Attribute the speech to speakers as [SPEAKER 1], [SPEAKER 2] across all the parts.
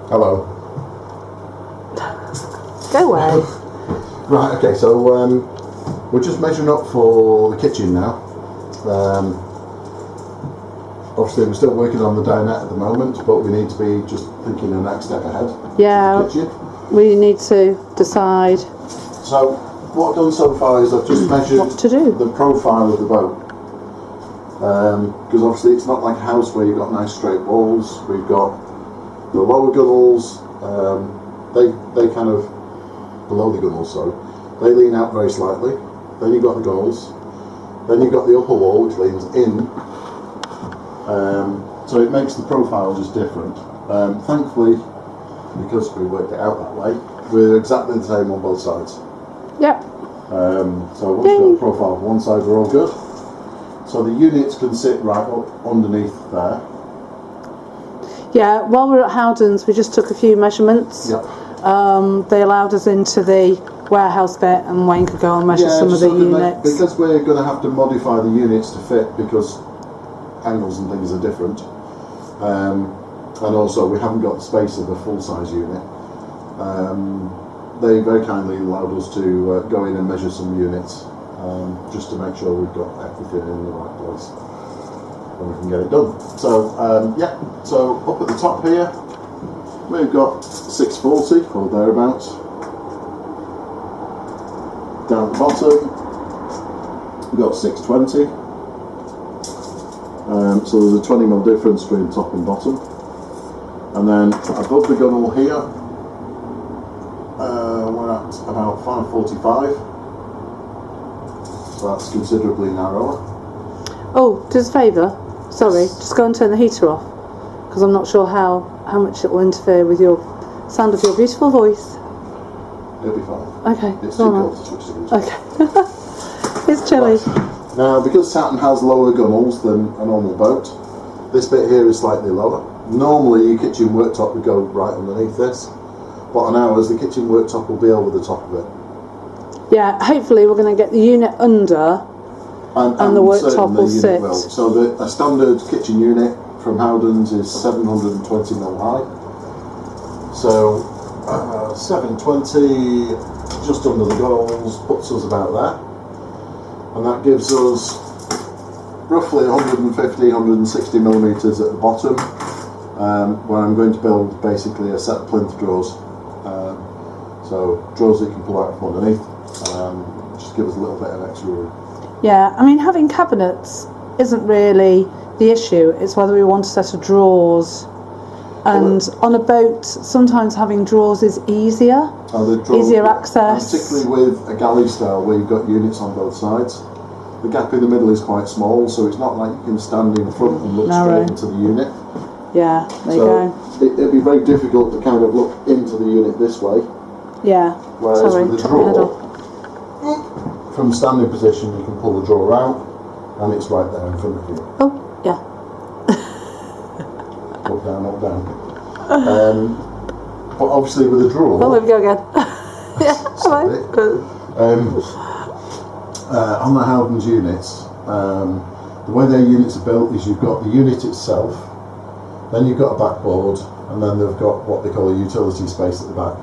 [SPEAKER 1] Hello.
[SPEAKER 2] Go away.
[SPEAKER 1] Right, okay, so we're just measuring up for the kitchen now. Obviously we're still working on the dinette at the moment, but we need to be just thinking the next step ahead.
[SPEAKER 2] Yeah, we need to decide.
[SPEAKER 1] So what I've done so far is I've just measured
[SPEAKER 2] what to do.
[SPEAKER 1] The profile of the boat. Because obviously it's not like a house where you've got nice straight walls. We've got the lower gunnels, they kind of, below the gunnels, sorry, they lean out very slightly. Then you've got the gunnels. Then you've got the upper wall which leans in. So it makes the profile just different. Thankfully, because we worked it out that way, we're exactly the same on both sides.
[SPEAKER 2] Yep.
[SPEAKER 1] So once we've got the profile of one side, we're all good. So the units can sit right up underneath there.
[SPEAKER 2] Yeah, while we were at Howden's, we just took a few measurements.
[SPEAKER 1] Yep.
[SPEAKER 2] They allowed us into the warehouse bit, and Wayne could go and measure some of the units.
[SPEAKER 1] Because we're going to have to modify the units to fit, because angles and things are different. And also we haven't got the space of a full-size unit. They very kindly allowed us to go in and measure some units, just to make sure we've got everything in the right place and we can get it done. So yeah, so up at the top here we've got 640 or thereabouts. Down at the bottom we've got 620. So there's a 20mm difference between top and bottom. And then above the gunnel here we're at about 545. So that's considerably narrower.
[SPEAKER 2] Oh, just a favour. Sorry, just go and turn the heater off, because I'm not sure how much it will interfere with your sound of your beautiful voice.
[SPEAKER 1] It'll be fine.
[SPEAKER 2] Okay.
[SPEAKER 1] It's too cold to switch to this.
[SPEAKER 2] Okay. It's chilly.
[SPEAKER 1] Right. Now, because Tatton has lower gunnels than a normal boat, this bit here is slightly lower. Normally your kitchen worktop would go right underneath this, but on ours the kitchen worktop will be over the top of it.
[SPEAKER 2] Yeah, hopefully we're going to get the unit under and the worktop will sit.
[SPEAKER 1] So a standard kitchen unit from Howden's is 720mm high. So 720 just under the gunnels puts us about there, and that gives us roughly 150-160mm at the bottom, where I'm going to build basically a set of plinth drawers. So drawers that you can pull out from underneath, just give us a little bit of extra room.
[SPEAKER 2] Yeah, I mean, having cabinets isn't really the issue, it's whether we want a set of drawers. And on a boat, sometimes having drawers is easier, easier access.
[SPEAKER 1] Particularly with a galley style where you've got units on both sides. The gap in the middle is quite small, so it's not like you can stand in front and look straight into the unit.
[SPEAKER 2] Yeah, there you go.
[SPEAKER 1] It'd be very difficult to kind of look into the unit this way.
[SPEAKER 2] Yeah,
[SPEAKER 1] whereas
[SPEAKER 2] sorry,
[SPEAKER 1] with the drawer, from standing position you can pull the drawer out and it's right there in front of you.
[SPEAKER 2] Oh, yeah.
[SPEAKER 1] Up, down, up, down. But obviously with a drawer...
[SPEAKER 2] Oh, there we go again. Yeah,
[SPEAKER 1] on the Howden's units, the way their units are built is you've got the unit itself, then you've got a backboard, and then they've got what they call a utility space at the back.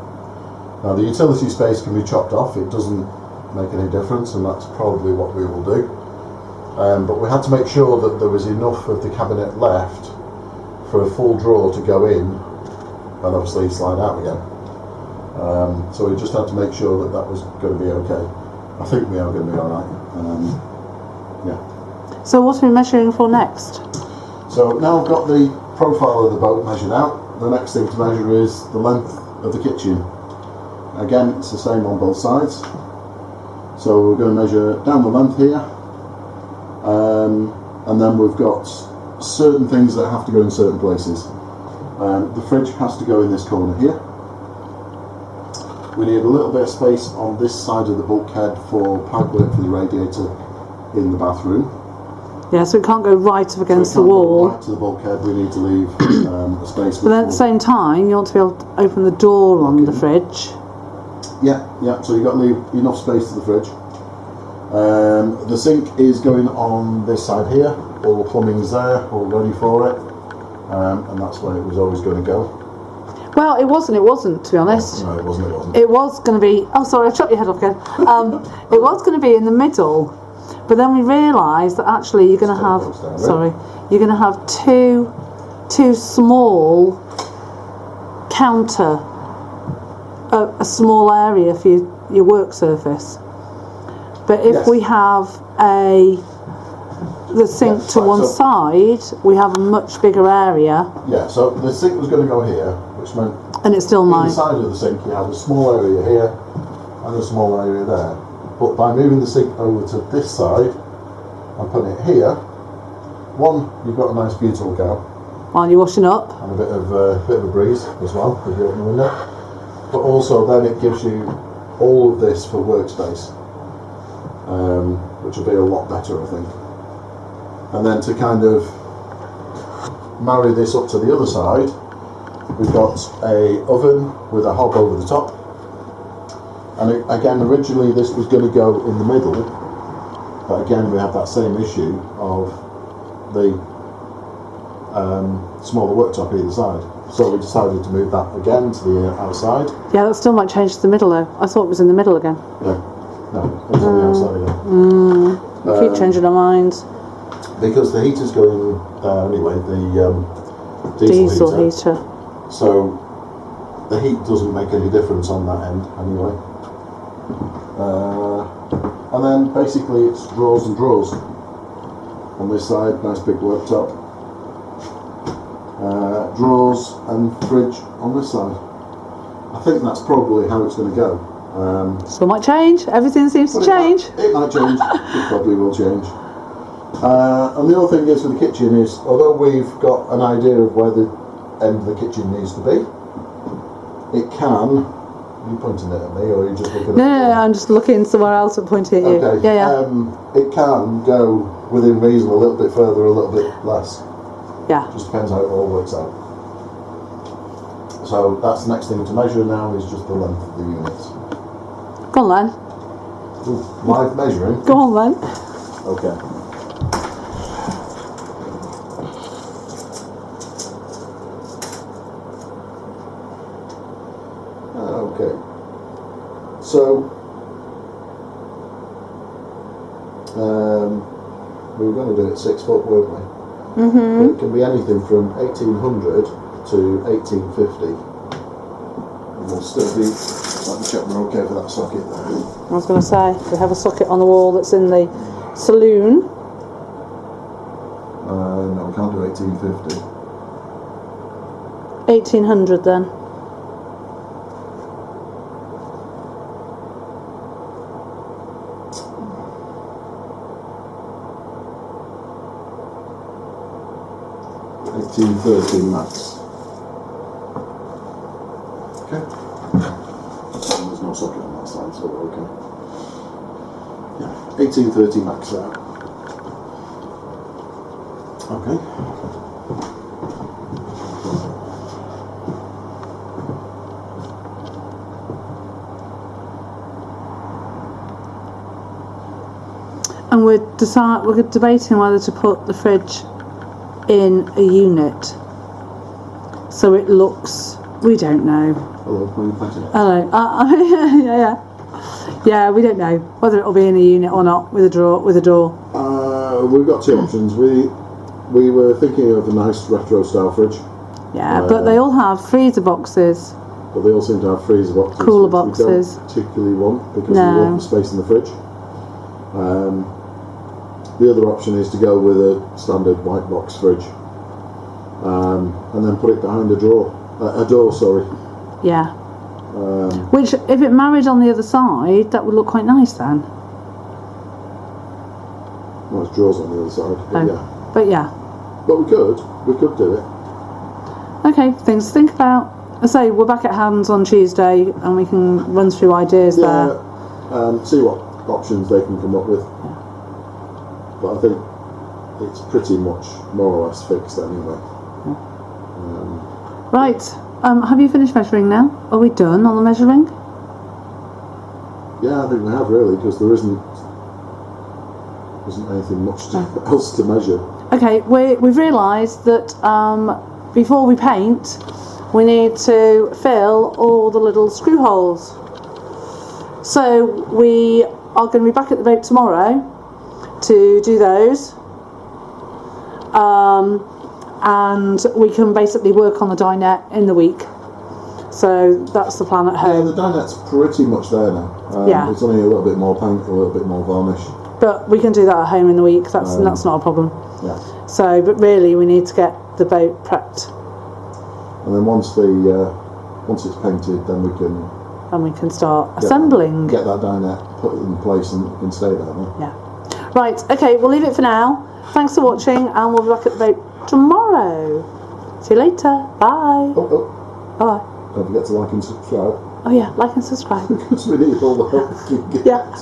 [SPEAKER 1] Now the utility space can be chopped off, it doesn't make any difference, and that's probably what we will do. But we had to make sure that there was enough of the cabinet left for a full drawer to go in and obviously slide out again. So we just had to make sure that that was going to be okay. I think we are going to be alright. Yeah.
[SPEAKER 2] So what are we measuring for next?
[SPEAKER 1] So now I've got the profile of the boat measured out, the next thing to measure is the length of the kitchen. Again, it's the same on both sides. So we're going to measure down the length here, and then we've got certain things that have to go in certain places. The fridge has to go in this corner here. We need a little bit of space on this side of the bulkhead for pipework for the radiator in the bathroom.
[SPEAKER 2] Yeah, so it can't go right up against the wall.
[SPEAKER 1] Right to the bulkhead, we need to leave a space.
[SPEAKER 2] But then at the same time, you want to be able to open the door on the fridge.
[SPEAKER 1] Yeah, so you've got to leave enough space to the fridge. The sink is going on this side here, all the plumbing's there, all ready for it, and that's where it was always going to go.
[SPEAKER 2] Well, it wasn't, to be honest.
[SPEAKER 1] No, it wasn't.
[SPEAKER 2] It was going to be, oh sorry, I chopped your head off again. It was going to be in the middle, but then we realised that actually you're going to have, you're going to have two small counter, a small area for your work surface. But if we have the sink to one side, we have a much bigger area.
[SPEAKER 1] Yeah, so the sink was going to go here, which meant
[SPEAKER 2] and it's still mine.
[SPEAKER 1] Inside of the sink you have a small area here and a small area there. But by moving the sink over to this side and putting it here, one, you've got a nice beautiful look out.
[SPEAKER 2] While you're washing up.
[SPEAKER 1] And a bit of a breeze as well, if you open the window. But also then it gives you all of this for workspace, which will be a lot better, I think. And then to kind of marry this up to the other side, we've got a oven with a hob over the top. And again, originally this was going to go in the middle, but again we have that same issue of the smaller worktop either side. So we decided to move that again to the outside.
[SPEAKER 2] Yeah, that still might change to the middle though. I thought it was in the middle again.
[SPEAKER 1] Yeah, no, it's on the outside again.
[SPEAKER 2] We keep changing our minds.
[SPEAKER 1] Because the heater's going there anyway, the diesel
[SPEAKER 2] heater.
[SPEAKER 1] So the heat doesn't make any difference on that end anyway. And then basically it's drawers and drawers on this side, nice big worktop. Drawers and fridge on this side. I think that's probably how it's going to go.
[SPEAKER 2] So it might change. Everything seems to change.
[SPEAKER 1] It might change. It probably will change. And the other thing is with the kitchen is, although we've got an idea of where the end of the kitchen needs to be, it can. Are you pointing it at me, or are you just looking at me?
[SPEAKER 2] No, I'm just looking somewhere else and pointing at you.
[SPEAKER 1] Okay.
[SPEAKER 2] Yeah.
[SPEAKER 1] It can go within reason, a little bit further, a little bit less.
[SPEAKER 2] Yeah.
[SPEAKER 1] Just depends how it all works out. So that's the next thing to measure now, is just the length of the units.
[SPEAKER 2] Go on then.
[SPEAKER 1] Ooh, live measuring?
[SPEAKER 2] Go on then.
[SPEAKER 1] Okay. Okay. So we were going to do it 6 foot, weren't we?
[SPEAKER 2] Mm-hmm.
[SPEAKER 1] It can be anything from 1800 to 1850. And we'll still be, let me check we're okay for that socket there.
[SPEAKER 2] I was going to say, we have a socket on the wall that's in the saloon.
[SPEAKER 1] No, we can't do 1850.
[SPEAKER 2] 1800 then.
[SPEAKER 1] Max. Okay. And there's no socket on that side, so we're okay. Yeah, 1830 max there. Okay.
[SPEAKER 2] And we're debating whether to put the fridge in a unit, so it looks. We don't know.
[SPEAKER 1] Hello, where are you pointing?
[SPEAKER 2] Hello. Yeah. We don't know whether it'll be in a unit or not with a door.
[SPEAKER 1] We've got two options. We were thinking of a nice retro style fridge.
[SPEAKER 2] Yeah, but they all have freezer boxes.
[SPEAKER 1] But they all seem to have freezer boxes.
[SPEAKER 2] Cooler
[SPEAKER 1] which
[SPEAKER 2] boxes.
[SPEAKER 1] We don't particularly want because we want the space in the fridge. The other option is to go with a standard white box fridge, and then put it behind a door. Sorry.
[SPEAKER 2] Yeah. Which, if it married on the other side, that would look quite nice then.
[SPEAKER 1] Well, it's drawers on the other side. But yeah.
[SPEAKER 2] But yeah.
[SPEAKER 1] But we could do it.
[SPEAKER 2] Okay, things to think about. I say we're back at hands on Tuesday, and we can run through ideas there.
[SPEAKER 1] See what options they can come up with. But I think it's pretty much more or less fixed anyway.
[SPEAKER 2] Right. Have you finished measuring now? Are we done on the measuring?
[SPEAKER 1] Yeah, I think we have really, because there isn't anything much else to measure.
[SPEAKER 2] Okay, we've realised that before we paint, we need to fill all the little screw holes. So we are going to be back at the boat tomorrow to do those, and we can basically work on the dinette in the week. So that's the plan at home.
[SPEAKER 1] Yeah, the dinette's pretty much there now.
[SPEAKER 2] Yeah.
[SPEAKER 1] It's only a little bit more paint, a little bit more varnish.
[SPEAKER 2] But we can do that at home in the week. That's not a problem.
[SPEAKER 1] Yeah.
[SPEAKER 2] So, but really, we need to get the boat prepped.
[SPEAKER 1] And then once it's painted, then we can
[SPEAKER 2] start assembling.
[SPEAKER 1] Get that dinette put in place and it can stay there.
[SPEAKER 2] Yeah. Right. Okay. We'll leave it for now. Thanks for watching, and we'll be back at the boat tomorrow. See you later. Bye.
[SPEAKER 1] Oh.
[SPEAKER 2] Bye.
[SPEAKER 1] Don't forget to like and subscribe.
[SPEAKER 2] Oh yeah, like and subscribe.
[SPEAKER 1] Because we need all the help we can get.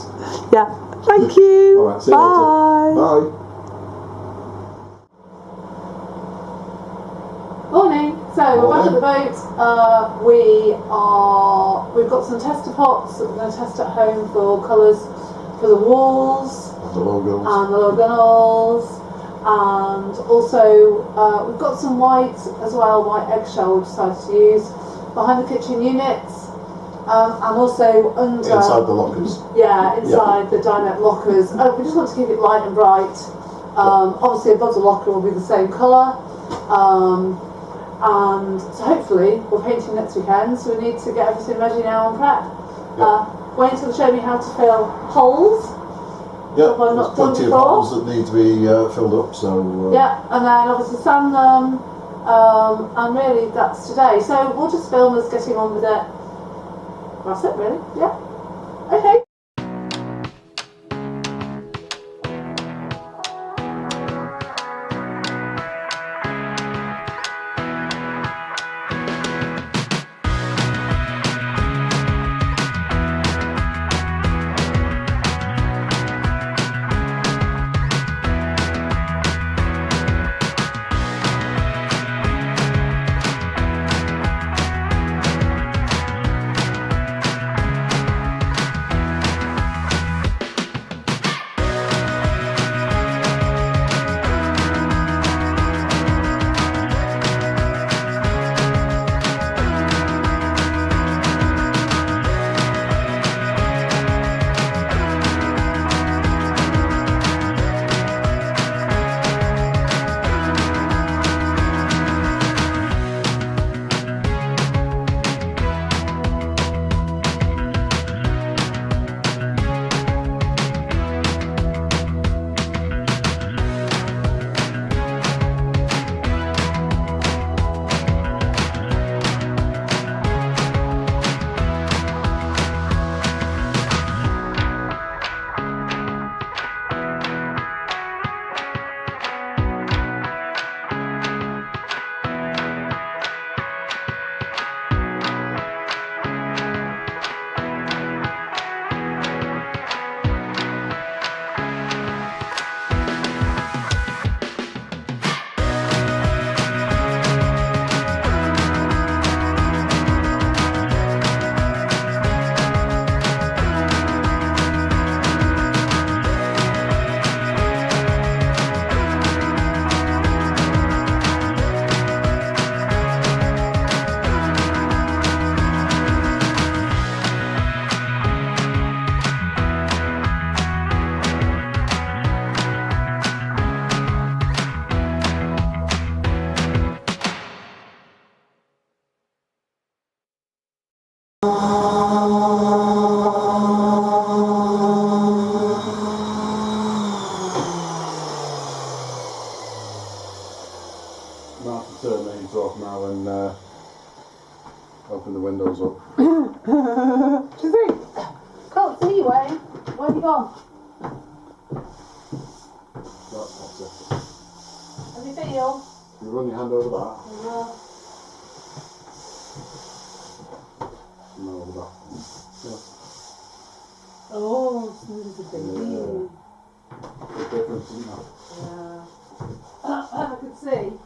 [SPEAKER 2] Yeah. Thank you.
[SPEAKER 1] All right. See you later. Bye.
[SPEAKER 2] Morning. So we're back at the boat. We've got some tester pots that we're going to test at home for colours for the walls
[SPEAKER 1] The logos.
[SPEAKER 2] and the logonals, and also we've got some white as well, white eggshell we decided to use behind the kitchen units, and also under
[SPEAKER 1] Inside the lockers.
[SPEAKER 2] Yeah, inside the dinette lockers. We just want to keep it light and bright. Obviously above the locker will be the same colour. And so hopefully we're painting next weekend, so we need to get everything ready now and prep. Wayne's going to show me how to fill holes.
[SPEAKER 1] Yeah,
[SPEAKER 2] I've not done
[SPEAKER 1] plenty of
[SPEAKER 2] before.
[SPEAKER 1] holes that need to be filled up. So
[SPEAKER 2] Yeah, and then obviously sand them, and really that's today. So we'll just film us getting on with it. That's it really, yeah. Okay.
[SPEAKER 1] turn the heater off now and open the windows up.
[SPEAKER 2] Do you think? Can't see you, Wayne. Where have you gone?
[SPEAKER 1] That's hotter.
[SPEAKER 2] How do you feel?
[SPEAKER 1] You run your hand over that.
[SPEAKER 2] Yeah.
[SPEAKER 1] No, over that. Yeah.
[SPEAKER 2] Oh, smooth as a baby.
[SPEAKER 1] Big difference, isn't there?
[SPEAKER 2] Yeah. I could see.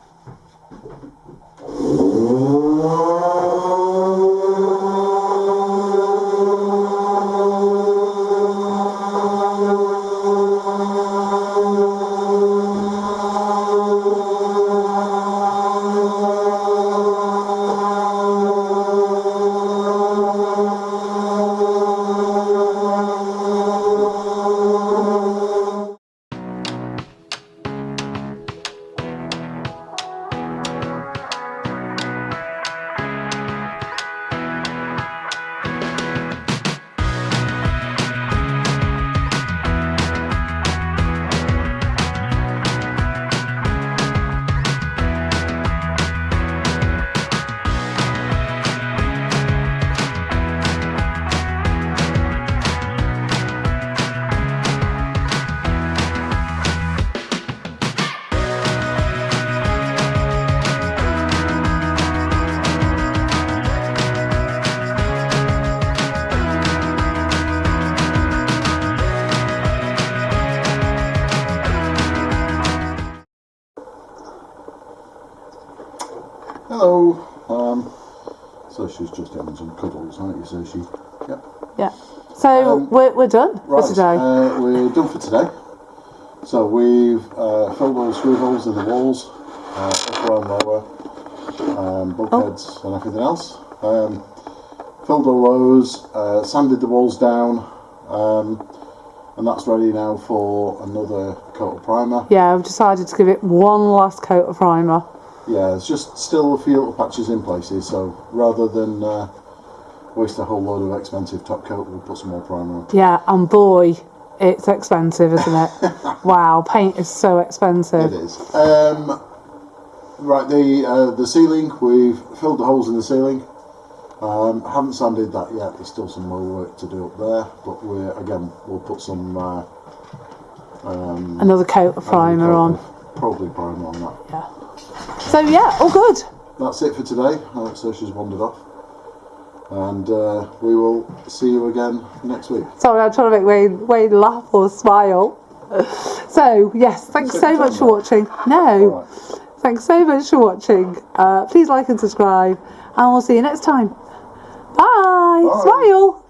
[SPEAKER 1] Hello. So she's just having some cuddles, aren't you? So she, yep.
[SPEAKER 2] Yeah. So we're done for today.
[SPEAKER 1] We're done for today. So we've filled all the screw holes in the walls, upper and lower, bulkheads and everything else. Filled all those, sanded the walls down, and that's ready now for another coat of primer.
[SPEAKER 2] Yeah, I've decided to give it one last coat of primer.
[SPEAKER 1] Yeah, there's just still a few little patches in places, so rather than waste a whole load of expensive top coat, we'll put some more primer on.
[SPEAKER 2] Yeah, and boy, it's expensive, isn't it? Wow, paint is so expensive.
[SPEAKER 1] It is. Right, the ceiling, we've filled the holes in the ceiling. Haven't sanded that yet. There's still some more work to do up there, but we'll put some
[SPEAKER 2] another coat of primer on.
[SPEAKER 1] Probably primer on that.
[SPEAKER 2] Yeah. So yeah, all good.
[SPEAKER 1] That's it for today. So she's wandered off, and we will see you again next week.
[SPEAKER 2] Sorry, I'm trying to make Wayne laugh or smile. So yes, thanks so much for watching. No, right. Thanks so much for watching. Please like and subscribe, and we'll see you next time. Bye. Smile.